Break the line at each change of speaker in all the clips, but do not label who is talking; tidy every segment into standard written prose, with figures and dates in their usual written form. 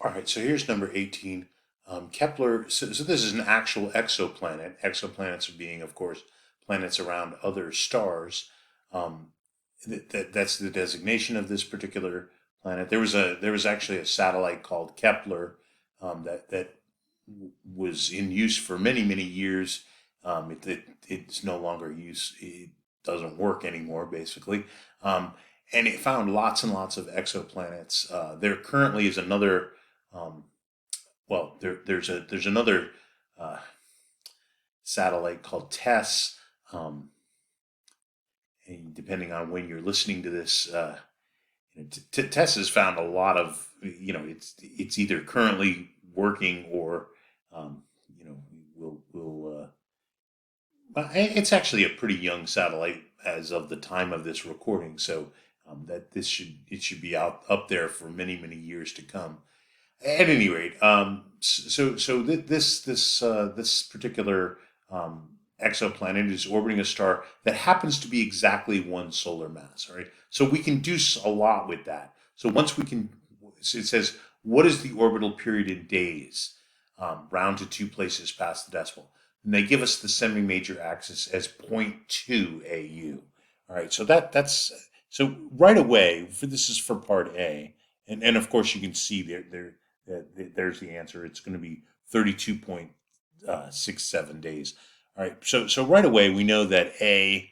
All right, so here's number 18. Kepler, so this is an actual exoplanet. Exoplanets being, of course, planets around other stars. Um, that's the designation of this particular planet. There was actually a satellite called Kepler that was in use for many years. It's no longer use. It doesn't work anymore, basically. And it found lots and lots of exoplanets. There currently is another. Um, there's another uh, satellite called TESS. Um, and depending on when you're listening to this, TESS has found a lot of. It's either currently working or um, you know will it's actually a pretty young satellite as of the time of this recording, so that it should be out up there for many years to come. At any rate, this particular exoplanet is orbiting a star that happens to be exactly one solar mass. All right, so we can do a lot with that. So once we can, so it says what is the orbital period in days, round to two places past the decimal, and they give us the semi-major axis as zero point 0.2 AU. All right, so so right away. This is for part A, and of course you can see there's the answer. It's going to be 32.67 days. All right. So right away we know that A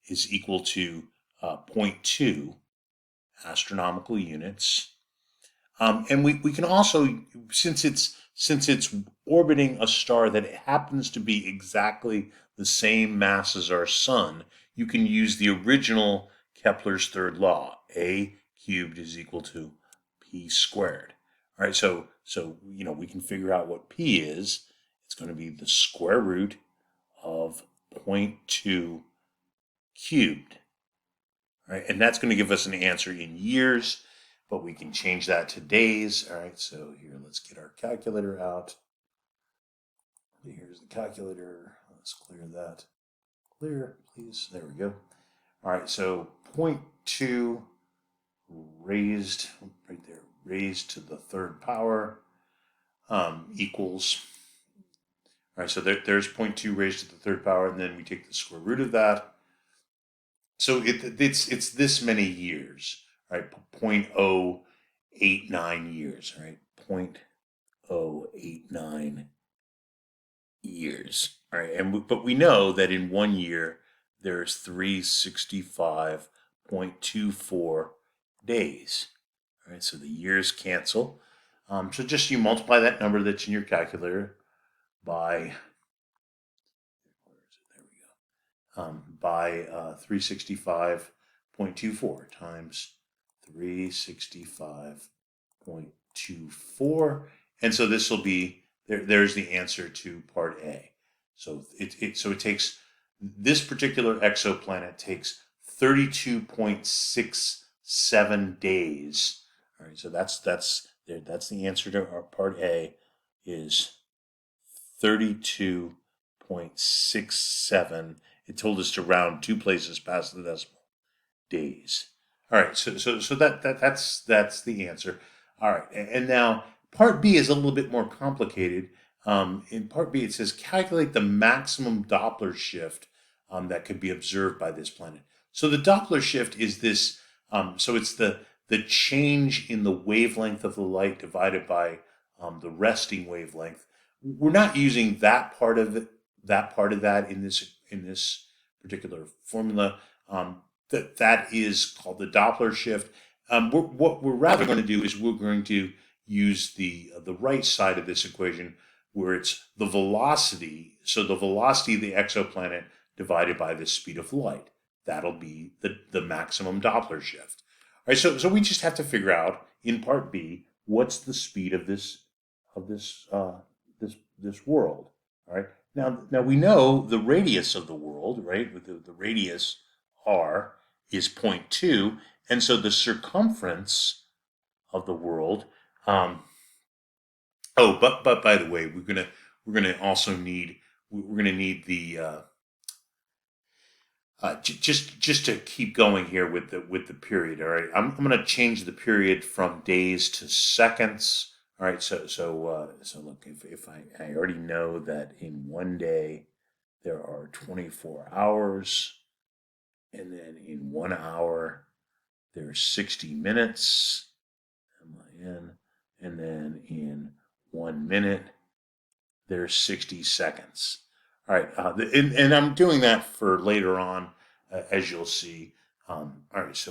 is equal to zero point 0.2 astronomical units, and we can also, since it's orbiting a star that happens to be exactly the same mass as our sun, you can use the original Kepler's third law. A cubed is equal to p squared. All right, so we can figure out what p is. It's going to be the square root of zero point 0.2 cubed. All right, and that's going to give us an answer in years, but we can change that to days. All right, so here, let's get our calculator out. Here's the calculator. Let's clear that. Clear, please. There we go. All right, so zero point 0.2 raised, right there, raised to the third power equals, all right, so there's 0.2 raised to the third power, and then we take the square root of that. So it's this many years, right? 0.089 years, right? 0.089 years, all right? But we know that in 1 year there's 365.24 days. All right, so the years cancel. So just you multiply that number that's in your calculator by, there we go, by 365.24 times 365.24, and so this will be there's the answer to part A. So it takes, this particular exoplanet takes 32.67 days. All right, so that's the answer to our part A is 32.67. It told us to round two places past the decimal, days. All right, so that's the answer. All right, and now part B is a little bit more complicated. In part B, it says calculate the maximum Doppler shift that could be observed by this planet. So the Doppler shift is this. So it's the change in the wavelength of the light divided by the resting wavelength. We're not using that part of it, in this particular formula. That is called the Doppler shift. What we're rather going to do is we're going to use the right side of this equation, where it's the velocity. So the velocity of the exoplanet divided by the speed of light. That'll be the maximum Doppler shift. All right. So we just have to figure out in part B what's the speed of this world. All right. Now we know the radius of the world, right? With the radius r is 0.2, and so the circumference of the world. But by the way, we're gonna also need the just to keep going here with the period. All right, I'm going to change the period from days to seconds. All right, so look, if I already know that in one day there are 24 hours, and then in 1 hour there's 60 minutes, MIN, and then in 1 minute there's 60 seconds. All right, and I'm doing that for later on, as you'll see. All right,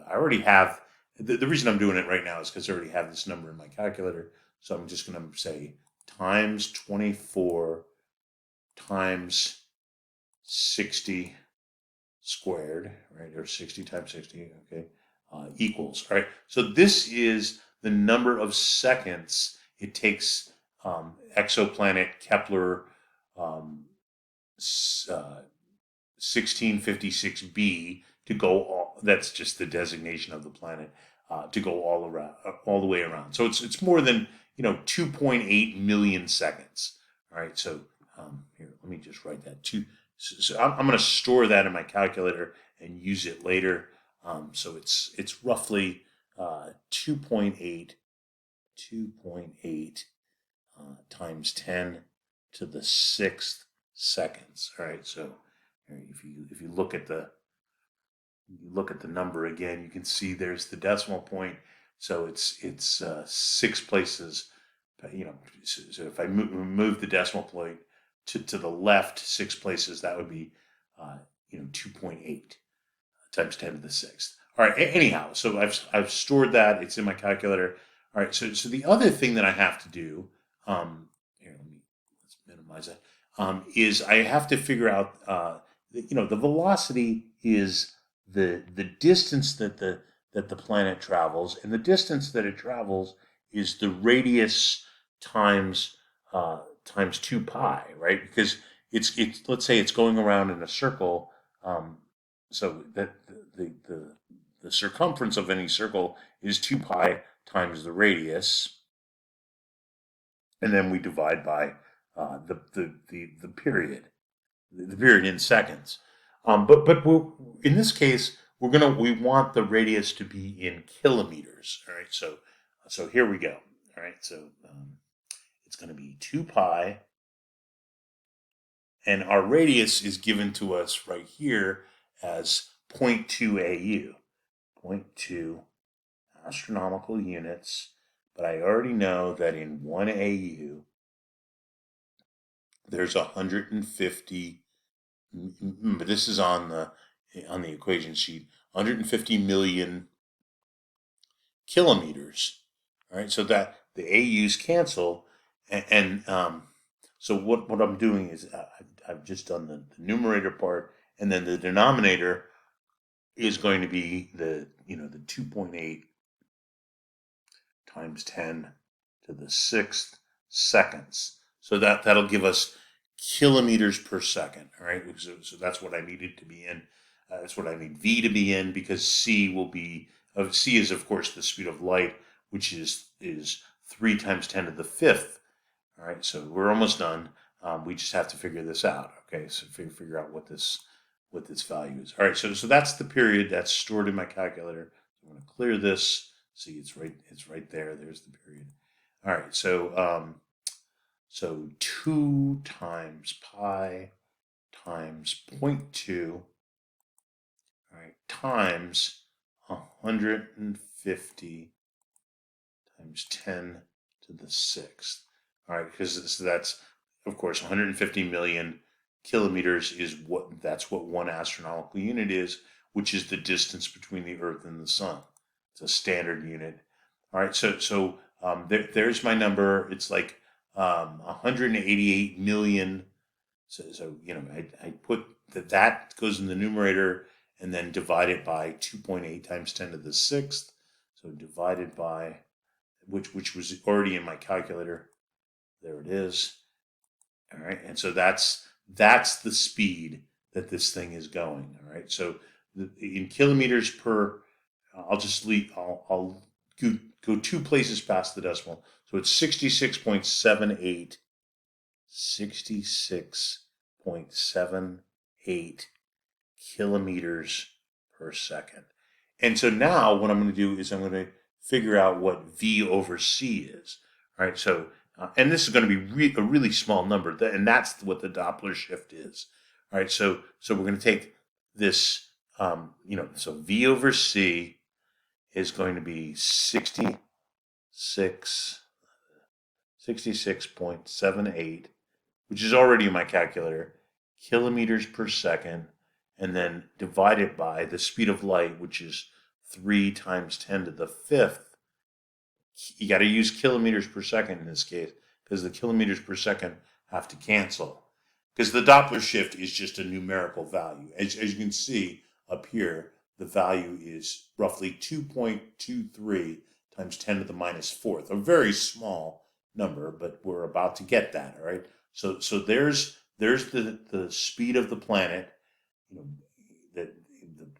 I already have the reason I'm doing it right now is because I already have this number in my calculator. So I'm just going to say times 24 times 60 squared, right? Or 60 times 60, okay, equals. All right, so this is the number of seconds it takes exoplanet Kepler um, 1656b to go all, that's just the designation of the planet, to go all around, all the way around. So it's more than 2.8 million seconds. All right, so here, let me just write that. So I'm going to store that in my calculator and use it later. So it's roughly 2.8 times 10 to the sixth seconds. All right, so if you look at the number again, you can see there's the decimal point. So it's 6 places. So if I move the decimal point to the left 6 places, that would be 2.8 times 10 to the sixth. All right. Anyhow, so I've stored that. It's in my calculator. All right. So the other thing that I have to do, here, let's minimize that, is I have to figure out, the velocity is the distance that the planet travels, and the distance that it travels is the radius times times 2 pi, right? Because it's let's say it's going around in a circle. So that the circumference of any circle is 2 pi times the radius, and then we divide by the period, the period in seconds. But in this case, we want the radius to be in kilometers. All right, so here we go. All right, so it's going to be 2 pi, and our radius is given to us right here as 0.2 AU, 0.2 astronomical units. But I already know that in 1 AU, there's 150. But this is on the equation sheet. 150 million kilometers. All right, so that the AU's cancel, and so what I'm doing is I've just done the numerator part, and then the denominator is going to be the 2.8 times 10 to the sixth seconds. So that'll give us kilometers per second. All right, so that's what I need it to be in. That's what I need V to be in, because C will be C is of course the speed of light, which is 3 times 10 to the fifth. All right, so we're almost done. We just have to figure this out. Okay, so figure out what this value is. All right, so that's the period that's stored in my calculator. I'm going to clear this. See, it's right there. There's the period. All right, so 2 times pi times 0.2, all right, times 150 times 10 to the sixth. All right, because that's, of course, 150 million kilometers is that's what one astronomical unit is, which is the distance between the Earth and the Sun. It's a standard unit. All right, so there's my number. It's like 188 million. So I put that goes in the numerator, and then divide it by 2.8 times 10 to the sixth. So divided by, which was already in my calculator. There it is. All right, and so that's the speed that this thing is going. All right, so in kilometers per, I'll just leave. I'll go 2 places past the decimal. So it's 66.78. 66.78 kilometers per second. And so now what I'm going to do is I'm going to figure out what V over C is. All right, so and this is going to be a really small number, and that's what the Doppler shift is. All right, so we're going to take this, so V over C is going to be 66.78, which is already in my calculator, kilometers per second, and then divide it by the speed of light, which is 3 times 10 to the fifth. You got to use kilometers per second in this case because the kilometers per second have to cancel. Because the Doppler shift is just a numerical value. As you can see up here, the value is roughly 2.23 times 10 to the minus fourth. A very small number, but we're about to get that, all right? So there's the speed of the planet, you know,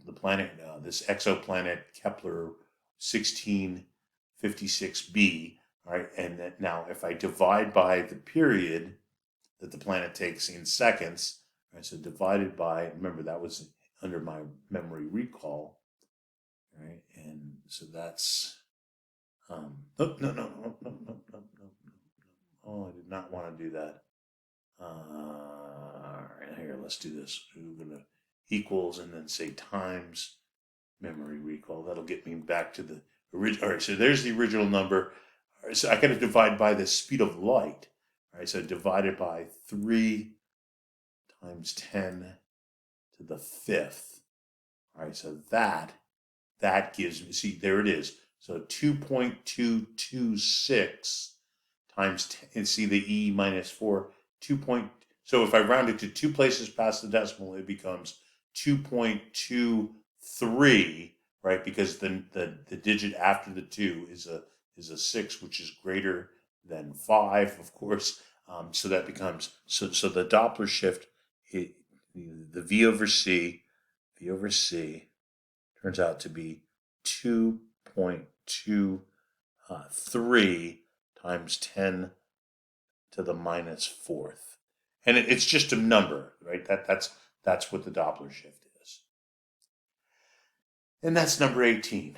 the planet, this exoplanet Kepler 1656b, right? And that now, if I divide by the period that the planet takes in seconds, right? So divided by, remember that was under my memory recall, right? And so that's, no. Oh, I did not want to do that. All right, here, let's do this. We're going to equals and then say times memory recall. That'll get me back to the original. All right, so there's the original number. All right, so I got to divide by the speed of light. All right, so divided by 3 times 10 to the fifth. All right, so that gives me, see, there it is. So 2.226 times 10, and see the E minus 4, 2. So if I round it to 2 places past the decimal, it becomes 2.23, right? Because the digit after the 2 is a 6, which is greater than 5, of course. So that becomes, so the Doppler shift, the V over C turns out to be 2.23 times 10 to the minus fourth. And it's just a number, right? That's what the Doppler shift is. And that's number 18.